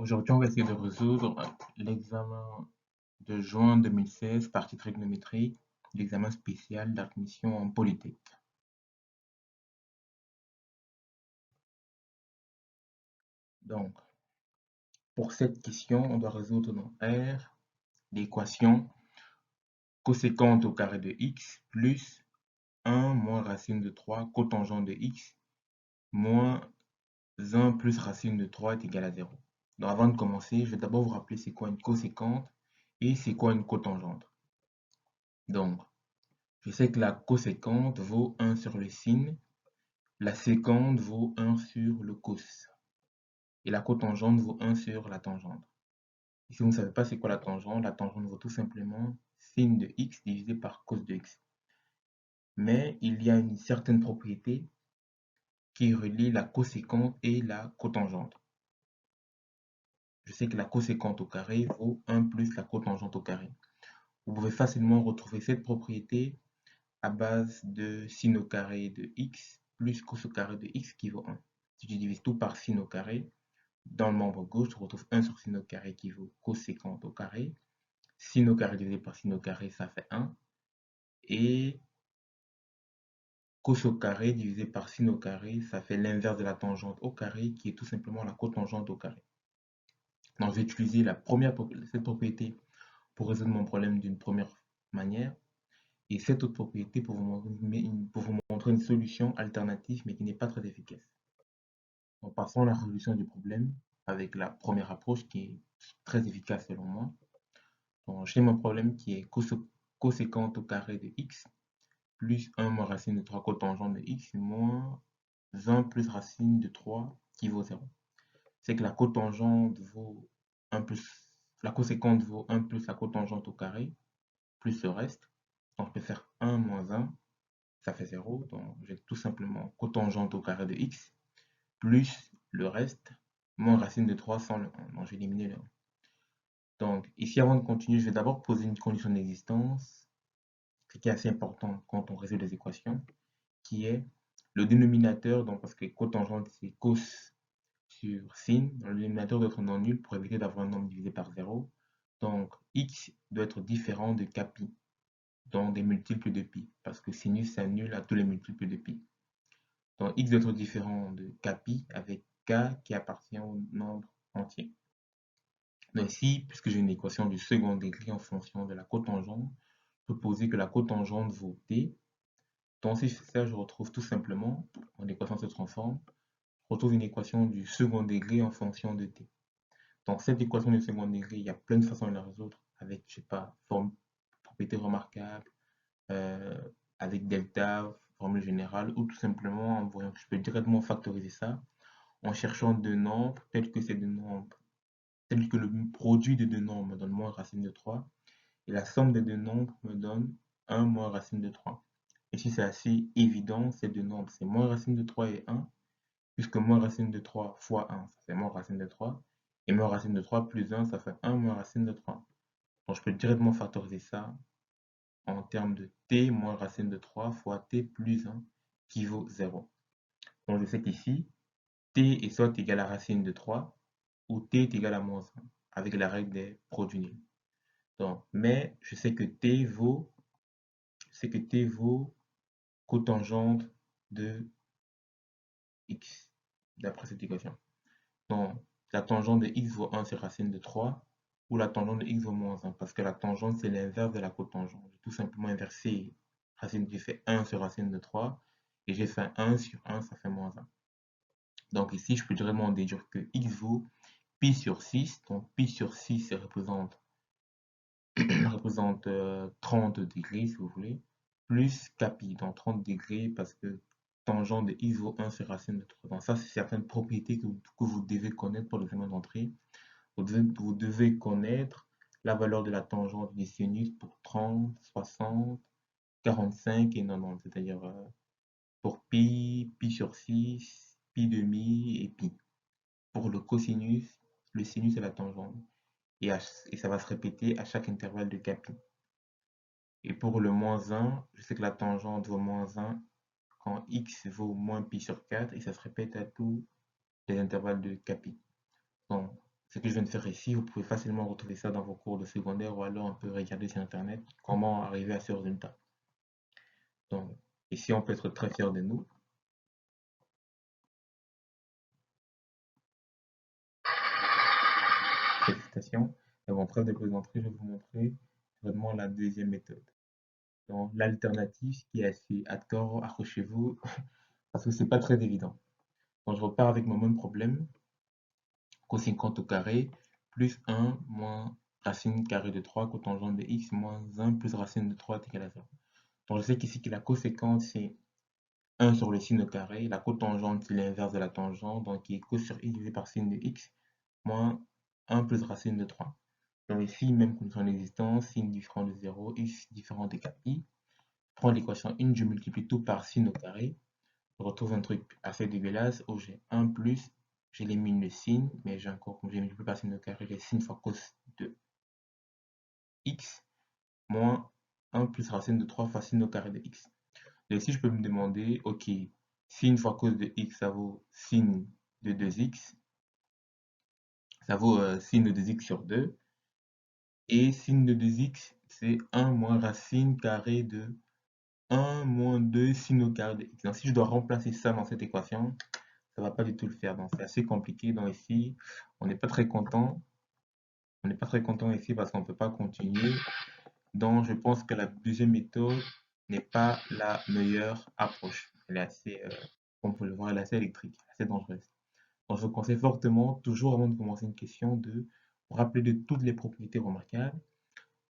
Aujourd'hui, on va essayer de résoudre l'examen de juin 2016, partie trigonométrie, l'examen spécial d'admission en Polytech. Donc, pour cette question, on doit résoudre dans R l'équation coséquente au carré de x plus 1 moins racine de 3 cotangent de x moins 1 plus racine de 3 est égal à 0. Donc, avant de commencer, je vais d'abord vous rappeler c'est quoi une coséquente et c'est quoi une cotangente. Donc, je sais que la coséquente vaut 1 sur le sin, la séquente vaut 1 sur le cos, et la cotangente vaut 1 sur la tangente. Et si vous ne savez pas c'est quoi la tangente vaut tout simplement sin de x divisé par cos de x. Mais il y a une certaine propriété qui relie la coséquente et la cotangente. Je sais que la coséquente au carré vaut 1 plus la cotangente au carré. Vous pouvez facilement retrouver cette propriété à base de sin au carré de x plus cos au carré de x qui vaut 1. Si je divise tout par sin au carré, dans le membre gauche, je retrouve 1 sur sin au carré qui vaut coséquente au carré. Sin au carré divisé par sin au carré, ça fait 1. Et cos au carré divisé par sin au carré, ça fait l'inverse de la tangente au carré qui est tout simplement la cotangente au carré. Donc, je vais utiliser cette propriété pour résoudre mon problème d'une première manière. Et cette autre propriété pour vous montrer une solution alternative mais qui n'est pas très efficace. Donc, passons à la résolution du problème avec la première approche qui est très efficace selon moi. Donc, j'ai mon problème qui est coséquente au carré de x plus 1 moins racine de 3 cotangente de x moins 1 plus racine de 3 qui vaut 0. C'est que la cotangente vaut 1 plus, la coséquente vaut 1 plus la cotangente au carré plus le reste. Donc, je peux faire 1 moins 1, ça fait 0. Donc, j'ai tout simplement cotangente au carré de x plus le reste moins racine de 3 sans le 1. Donc, je vais éliminer le 1. Donc, ici, avant de continuer, je vais d'abord poser une condition d'existence, ce qui est assez important quand on résout les équations, qui est le dénominateur, donc parce que cotangente, c'est cos sur sin, le dénominateur doit être non nul pour éviter d'avoir un nombre divisé par 0. Donc, x doit être différent de kpi, donc des multiples de pi, parce que sinus s'annule à tous les multiples de pi. Donc, x doit être différent de kpi avec k qui appartient au nombre entier. Donc ici, puisque j'ai une équation du second degré en fonction de la cotangente, je peux poser que la cotangente vaut t. Donc si je fais ça, je retrouve tout simplement, mon équation se transforme, je retrouve une équation du second degré en fonction de t. Donc cette équation du second degré, il y a plein de façons de la résoudre, avec, je sais pas, propriété remarquable, avec delta, formule générale, ou tout simplement en voyant que je peux directement factoriser ça en cherchant deux nombres tels que le produit de deux nombres me donne moins racine de 3 et la somme des deux nombres me donne 1 moins racine de 3. Ici, c'est assez évident, ces deux nombres, c'est moins racine de 3 et 1, puisque moins racine de 3 fois 1, ça fait moins racine de 3, et moins racine de 3 plus 1, ça fait 1 moins racine de 3. Donc, je peux directement factoriser ça en termes de t moins racine de 3 fois t plus 1 qui vaut 0. Donc, je sais qu'ici, t est soit égal à racine de 3, ou t est égal à moins 1, avec la règle des produits nuls. Donc, mais je sais que t vaut cotangente de x, d'après cette équation. Donc, la tangente de x vaut 1 sur racine de 3, ou la tangente de x vaut moins 1, parce que la tangente, c'est l'inverse de la cotangente. J'ai tout simplement inversé racine, j'ai fait 1 sur racine de 3, et j'ai fait 1 sur 1, ça fait moins 1. Donc ici, je peux directement déduire que x vaut pi sur 6, donc pi sur 6 représente 30 degrés, si vous voulez, plus kpi, donc 30 degrés, parce que tangente de x vaut 1 sur racine de 3. Donc ça, c'est certaines propriétés que vous devez connaître pour l'examen d'entrée. Vous devez connaître la valeur de la tangente des sinus pour 30, 60, 45 et 90, c'est-à-dire pour pi, pi sur 6, pi demi et pi. Pour le cosinus, le sinus est la tangente. Et ça va se répéter à chaque intervalle de kpi. Et pour le moins 1, je sais que la tangente vaut moins 1 quand x vaut moins pi sur 4 et ça se répète à tous les intervalles de kpi. Donc, Ce que je viens de faire ici, vous pouvez facilement retrouver ça dans vos cours de secondaire ou alors un peu regarder sur Internet comment arriver à ce résultat. Donc, ici, on peut être très fier de nous. Félicitations. Et bon, preuve de plaisanterie, je vais vous montrer vraiment la deuxième méthode. Donc, l'alternative, ce qui est assez hardcore, accrochez-vous, parce que c'est pas très évident. Donc, je repars avec mon même problème. Cos 50 au carré, plus 1 moins racine carrée de 3 cotangente de x moins 1 plus racine de 3 est égal à 0. Donc, je sais qu'ici que la cos 50, c'est 1 sur le sin au carré. La cotangente, c'est l'inverse de la tangente, donc qui est cos sur x divisé par sin de x moins 1 plus racine de 3. Donc ici, même condition d'existence, sin différent de 0, x différent de 4i. Je prends l'équation 1, je multiplie tout par sin au carré. Je retrouve un truc assez dégueulasse où j'ai 1 plus, j'élimine le sin, mais j'ai encore, comme j'ai multiplié par sin au carré, j'ai sin fois cos de x moins 1 plus racine de 3 fois sin au carré de x. Et ici, je peux me demander, ok, sin fois cos de x, ça vaut sin de 2x, ça vaut sin de 2x sur 2, et sin de 2x, c'est 1 moins racine carrée de 1 moins 2 sin au carré de x. Donc, si je dois remplacer ça dans cette équation, ça va pas du tout le faire. Donc, c'est assez compliqué. Donc, ici, on n'est pas très content. On n'est pas très content ici parce qu'on ne peut pas continuer. Donc, je pense que la deuxième méthode n'est pas la meilleure approche. Elle est assez, comme vous pouvez le voir, elle est assez électrique, assez dangereuse. Donc, je vous conseille fortement, toujours avant de commencer une question, de vous rappeler de toutes les propriétés remarquables,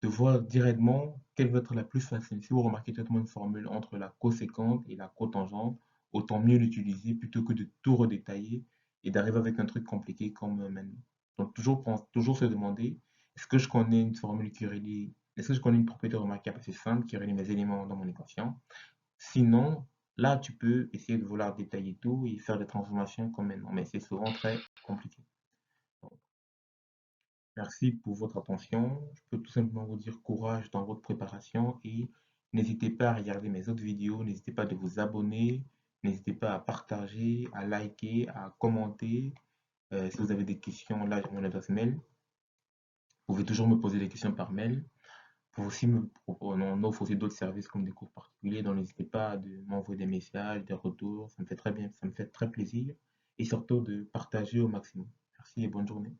de voir directement quelle va être la plus facile. Si vous remarquez directement une formule entre la coséquente et la cotangente, autant mieux l'utiliser plutôt que de tout redétailler et d'arriver avec un truc compliqué comme maintenant. Donc toujours se demander, est-ce que je connais une formule qui relie, est-ce que je connais une propriété remarquable assez simple qui relie mes éléments dans mon équation? Sinon, là, tu peux essayer de vouloir détailler tout et faire des transformations comme maintenant, mais c'est souvent très compliqué. Merci pour votre attention. Je peux tout simplement vous dire courage dans votre préparation et n'hésitez pas à regarder mes autres vidéos, n'hésitez pas de vous abonner, n'hésitez pas à partager, à liker, à commenter. Si vous avez des questions, là j'ai mon adresse mail. Vous pouvez toujours me poser des questions par mail. Vous aussi on offre aussi d'autres services comme des cours particuliers, donc n'hésitez pas à m'envoyer des messages, des retours, ça me fait très bien, ça me fait très plaisir et surtout de partager au maximum. Merci et bonne journée.